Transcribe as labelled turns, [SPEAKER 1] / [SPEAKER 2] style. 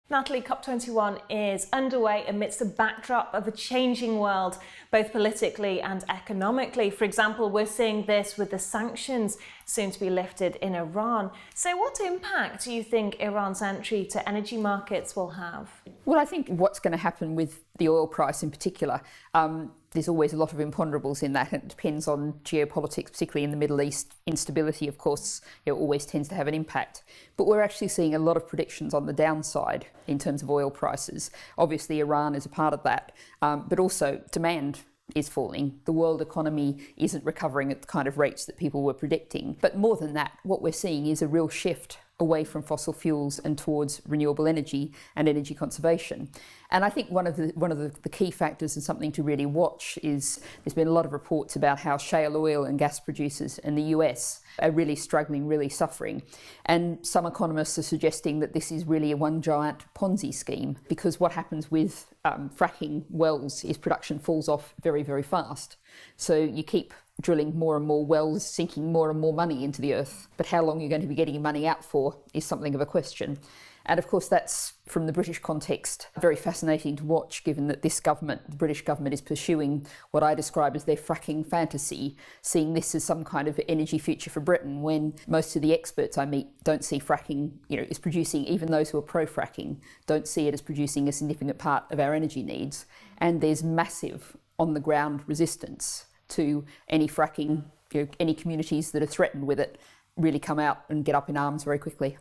[SPEAKER 1] Natalie, COP21 is underway amidst the backdrop of a changing world, both politically and economically. For example, we're seeing this with the sanctions soon to be lifted in Iran. So what impact do you think Iran's entry to energy markets will have?
[SPEAKER 2] Well, I think what's going to happen with the oil price in particular, there's always a lot of imponderables in that. It depends on geopolitics, particularly in the Middle East. Instability, of course, always tends to have an impact. But we're actually seeing a lot of predictions on the downside in terms of oil prices. Obviously, Iran is a part of that, but also demand is falling. The world economy isn't recovering at the kind of rates that people were predicting. But more than that, what we're seeing is a real shift away from fossil fuels and towards renewable energy and energy conservation. And I think one of the key factors and something to really watch is there's been a lot of reports about how shale oil and gas producers in the US are really struggling, really suffering. And some economists are suggesting that this is really a one giant Ponzi scheme, because what happens with fracking wells is production falls off very, very fast. So you keep drilling more and more wells, sinking more and more money into the earth. But how long you're going to be getting money out for is something of a question. And of course, that's, from the British context, very fascinating to watch, given that this government, the British government, is pursuing what I describe as their fracking fantasy, seeing this as some kind of energy future for Britain, when most of the experts I meet don't see fracking, is producing, even those who are pro-fracking, don't see it as producing a significant part of our energy needs. And there's massive on-the-ground resistance to any fracking. Any communities that are threatened with it really come out and get up in arms very quickly.